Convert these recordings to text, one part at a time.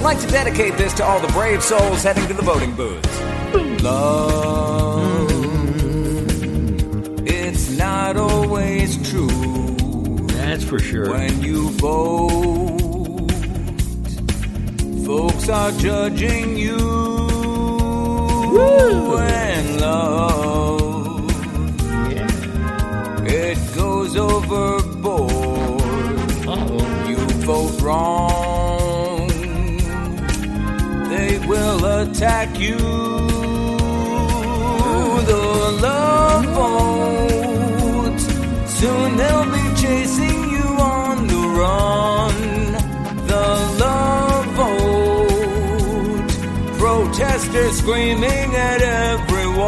I'd like to dedicate this to all the brave souls heading to the voting booths. Love, it's not always true. That's for sure. When you vote, folks are judging you. Woo. And love, it goes overboard. You vote wrong, they will attack you. The love vote, soon they'll be chasing you on the run. The love vote, protesters screaming at everyone.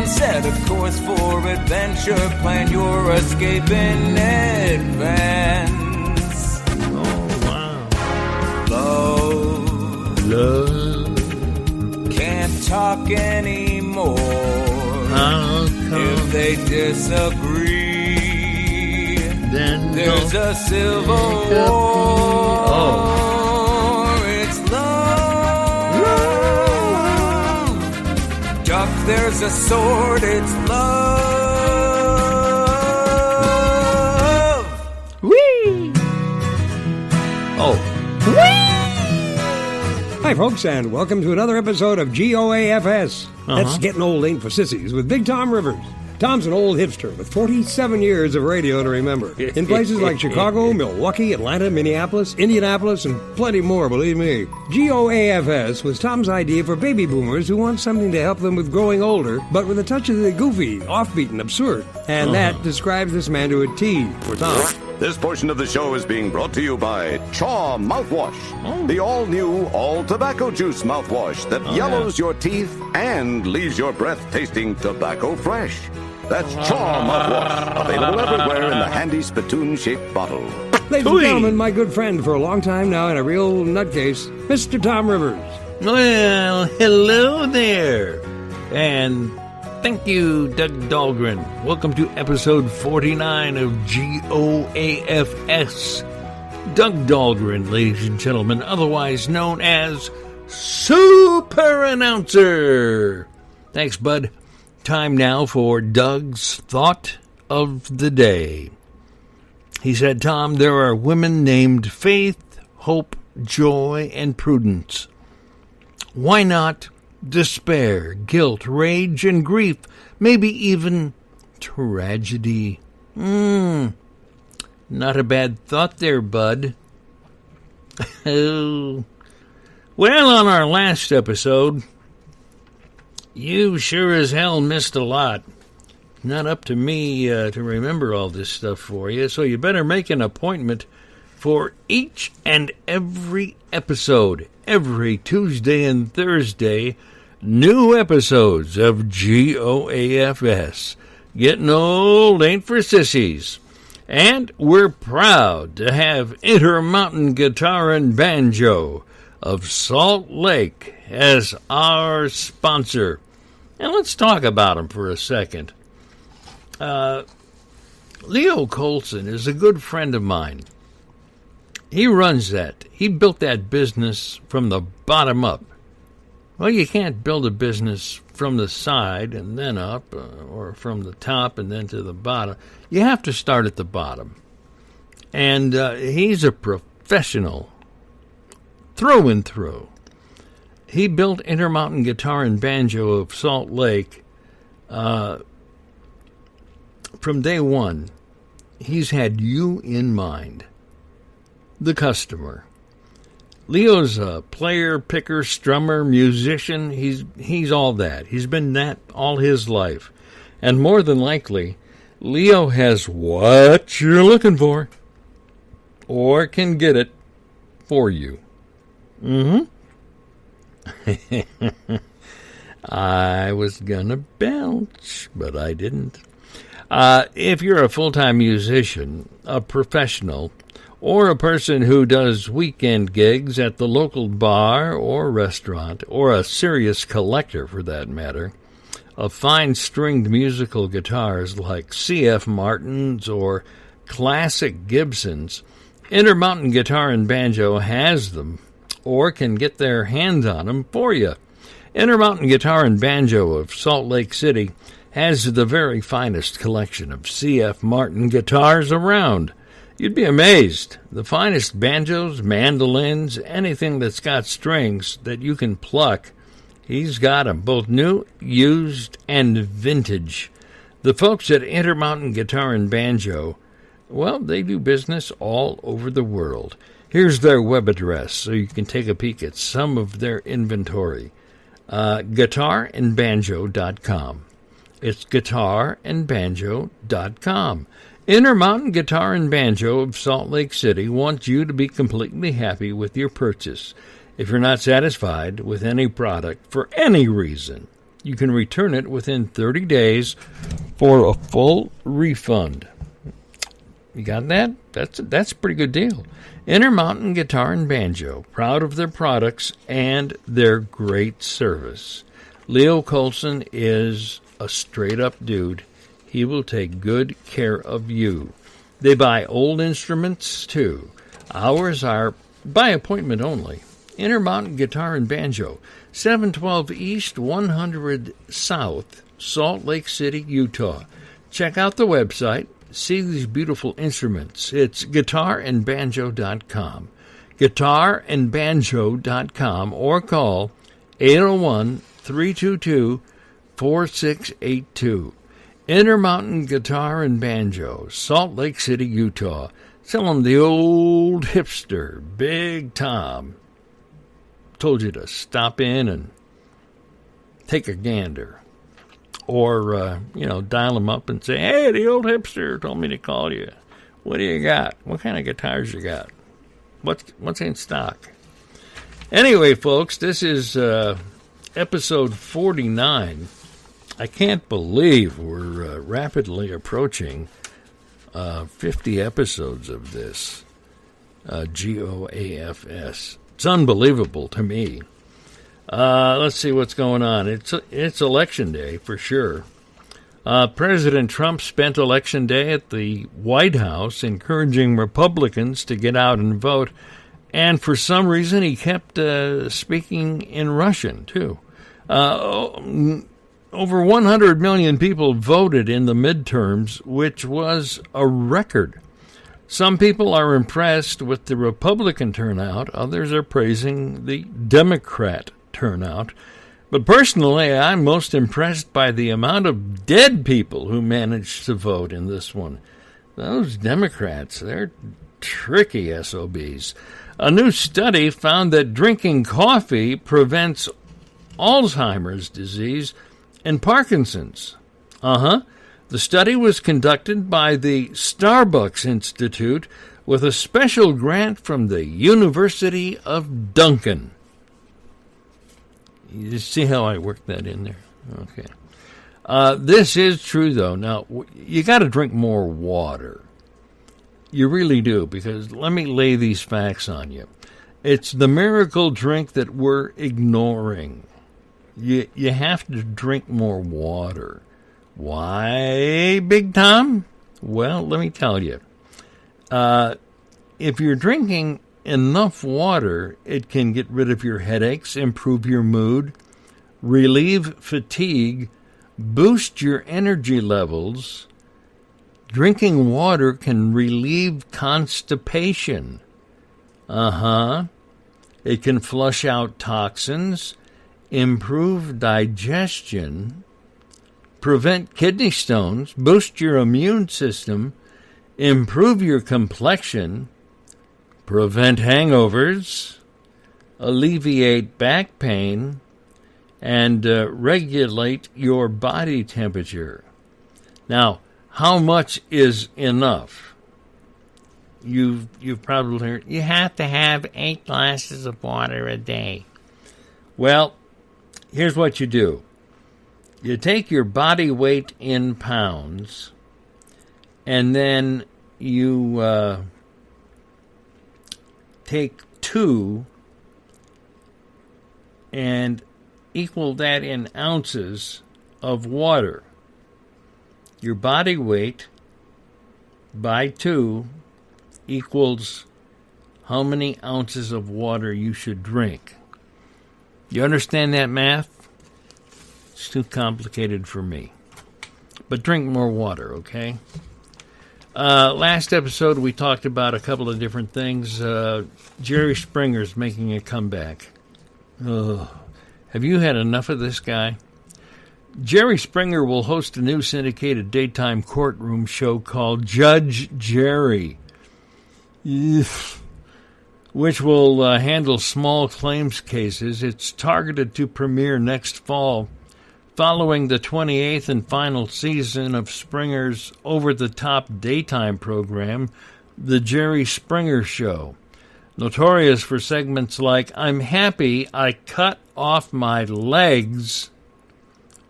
Set a course for adventure, plan your escape in advance. Oh, wow. Love can't talk anymore. If they disagree, Then there's a civil war. Oh. It's love. Duck, there's a sword. It's love. Whee! Oh. Hi, folks, and welcome to another episode of G.O.A.F.S. That's Getting Old Ain't for Sissies with Big Tom Rivers. Tom's an old hipster with 47 years of radio to remember. In places like Chicago, Milwaukee, Atlanta, Minneapolis, Indianapolis, and plenty more, believe me. G.O.A.F.S. was Tom's idea for baby boomers who want something to help them with growing older, but with a touch of the goofy, offbeat, and absurd. And that describes this man to a T for Tom. This portion of the show is being brought to you by Chaw Mouthwash, the all-new, all-tobacco juice mouthwash that yellows your teeth and leaves your breath tasting tobacco fresh. That's Chaw Mouthwash, available everywhere in the handy spittoon-shaped bottle. Ladies and gentlemen, my good friend for a long time now and a real nutcase, Mr. Tom Rivers. Well, hello there. And thank you, Doug Dahlgren. Welcome to episode 49 of G.O.A.F.S. Doug Dahlgren, ladies and gentlemen, otherwise known as Super Announcer. Thanks, bud. Time now for Doug's Thought of the Day. He said, Tom, there are women named Faith, Hope, Joy, and Prudence. Why not despair, guilt, rage, and grief, maybe even tragedy? Not a bad thought there, bud. Well, on our last episode, you sure as hell missed a lot. Not up to me to remember all this stuff for you, so you better make an appointment for each and every episode. Every Tuesday and Thursday, new episodes of G.O.A.F.S. Getting Old Ain't for Sissies. And we're proud to have Intermountain Guitar and Banjo of Salt Lake as our sponsor. And let's talk about them for a second. Leo Colson is a good friend of mine. He runs that. He built that business from the bottom up. Well, you can't build a business from the side and then up, or from the top and then to the bottom. You have to start at the bottom. And he's a professional, through and through. He built Intermountain Guitar and Banjo of Salt Lake. From day one, he's had you in mind, the customer. Leo's a player, picker, strummer, musician. He's all that. He's been that all his life. And more than likely, Leo has what you're looking for, or can get it for you. I was gonna belch, but I didn't. If you're a full-time musician, a professional, or a person who does weekend gigs at the local bar or restaurant, or a serious collector for that matter, of fine stringed musical guitars like C.F. Martin's or classic Gibsons, Intermountain Guitar and Banjo has them or can get their hands on them for you. Intermountain Guitar and Banjo of Salt Lake City has the very finest collection of C.F. Martin guitars around. You'd be amazed. The finest banjos, mandolins, anything that's got strings that you can pluck, he's got them, both new, used, and vintage. The folks at Intermountain Guitar and Banjo, well, they do business all over the world. Here's their web address so you can take a peek at some of their inventory. guitarandbanjo.com. It's guitarandbanjo.com. Intermountain Guitar and Banjo of Salt Lake City wants you to be completely happy with your purchase. If you're not satisfied with any product for any reason, you can return it within 30 days for a full refund. You got that? That's a pretty good deal. Intermountain Guitar and Banjo, proud of their products and their great service. Leo Colson is a straight-up dude. He will take good care of you. They buy old instruments, too. Ours are by appointment only. Intermountain Guitar and Banjo, 712 East, 100 South, Salt Lake City, Utah. Check out the website. See these beautiful instruments. It's guitarandbanjo.com. Guitarandbanjo.com or call 801-322-4682. Intermountain Guitar and Banjo, Salt Lake City, Utah. Tell them the old hipster, Big Tom, told you to stop in and take a gander. Or, dial them up and say, hey, the old hipster told me to call you. What do you got? What kind of guitars you got? What's in stock? Anyway, folks, this is episode 49. I can't believe we're rapidly approaching 50 episodes of this G.O.A.F.S. It's unbelievable to me. Let's see what's going on. It's election day for sure. President Trump spent election day at the White House encouraging Republicans to get out and vote, and for some reason he kept speaking in Russian too. Over 100 million people voted in the midterms, which was a record. Some people are impressed with the Republican turnout. Others are praising the Democrat turnout. But personally, I'm most impressed by the amount of dead people who managed to vote in this one. Those Democrats, they're tricky SOBs. A new study found that drinking coffee prevents Alzheimer's disease and Parkinson's. The study was conducted by the Starbucks Institute with a special grant from the University of Duncan. You see how I worked that in there? Okay. This is true, though. Now, you got to drink more water. You really do, because let me lay these facts on you. It's the miracle drink that we're ignoring. You have to drink more water. Why, Big Tom? Well, let me tell you. If you're drinking enough water, it can get rid of your headaches, improve your mood, relieve fatigue, boost your energy levels. Drinking water can relieve constipation. It can flush out toxins, improve digestion, prevent kidney stones, boost your immune system, improve your complexion, prevent hangovers, alleviate back pain, and regulate your body temperature. Now, how much is enough? You've probably heard, you have to have 8 glasses of water a day. Well, here's what you do. You take your body weight in pounds, and then you take 2 and equal that in ounces of water. Your body weight by 2 equals how many ounces of water you should drink. You understand that math? It's too complicated for me. But drink more water, okay? Last episode, we talked about a couple of different things. Jerry Springer's making a comeback. Ugh. Have you had enough of this guy? Jerry Springer will host a new syndicated daytime courtroom show called Judge Jerry, which will handle small claims cases. It's targeted to premiere next fall, following the 28th and final season of Springer's over-the-top daytime program, The Jerry Springer Show. Notorious for segments like, I'm happy I cut off my legs,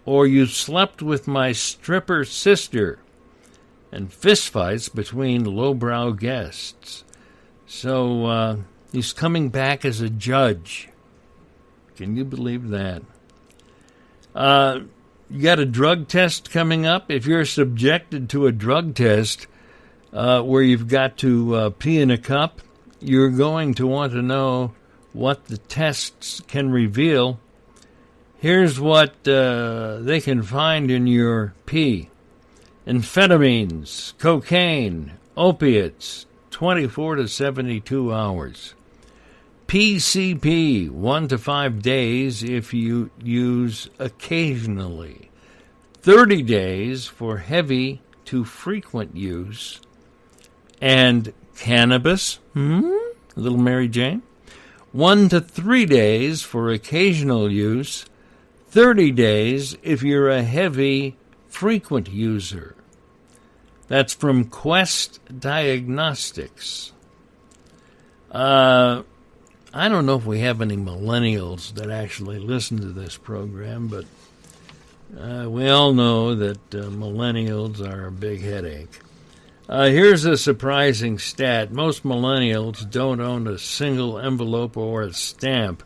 or you slept with my stripper sister, and fistfights between lowbrow guests. So he's coming back as a judge. Can you believe that? You got a drug test coming up. If you're subjected to a drug test where you've got to pee in a cup, you're going to want to know what the tests can reveal. Here's what they can find in your pee. Amphetamines, cocaine, opiates, 24 to 72 hours. PCP, 1 to 5 days if you use occasionally. 30 days for heavy to frequent use. And cannabis, little Mary Jane, 1 to 3 days for occasional use. 30 days if you're a heavy, frequent user. That's from Quest Diagnostics. I don't know if we have any millennials that actually listen to this program, but we all know that millennials are a big headache. Here's a surprising stat. Most millennials don't own a single envelope or a stamp.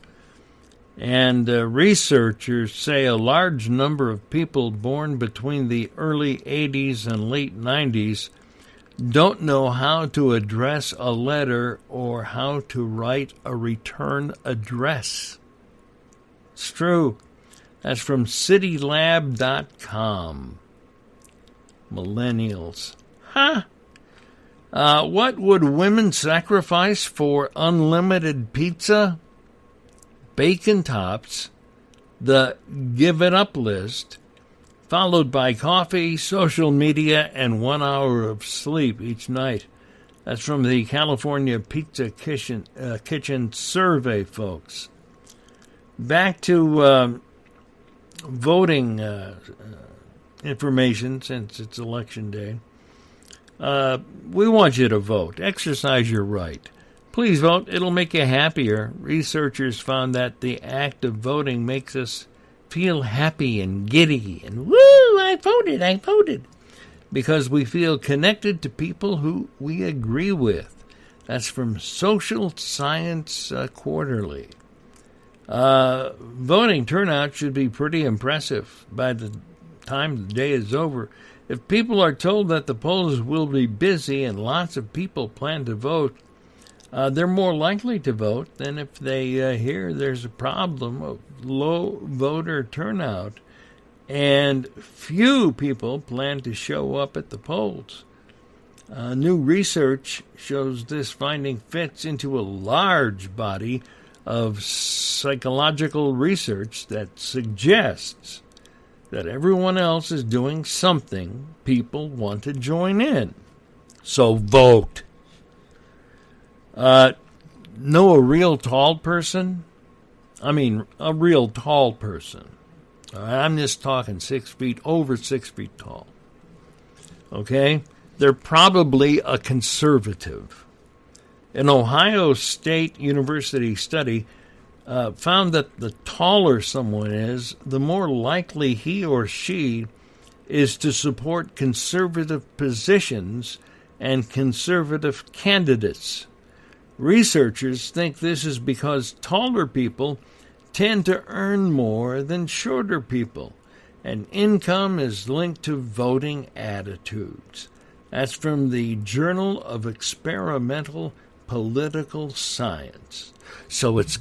And researchers say a large number of people born between the early 80s and late 90s don't know how to address a letter or how to write a return address. It's true. That's from citylab.com. Millennials. Huh? What would women sacrifice for unlimited pizza? Bacon tops, the Give It Up list, followed by coffee, social media, and 1 hour of sleep each night. That's from the California Pizza Kitchen survey, folks. Back to voting information, since it's election day. We want you to vote. Exercise your right. Please vote. It'll make you happier. Researchers found that the act of voting makes us feel happy and giddy. And, woo, I voted. Because we feel connected to people who we agree with. That's from Social Science Quarterly. Voting turnout should be pretty impressive by the time the day is over. If people are told that the polls will be busy and lots of people plan to vote, they're more likely to vote than if they hear there's a problem of low voter turnout and few people plan to show up at the polls. New research shows this finding fits into a large body of psychological research that suggests that everyone else is doing something people want to join in. So vote. Know a real tall person? I mean, a real tall person. I'm just talking 6 feet, over 6 feet tall. Okay? They're probably a conservative. An Ohio State University study found that the taller someone is, the more likely he or she is to support conservative positions and conservative candidates. Researchers think this is because taller people tend to earn more than shorter people, and income is linked to voting attitudes. That's from the Journal of Experimental political science. So it's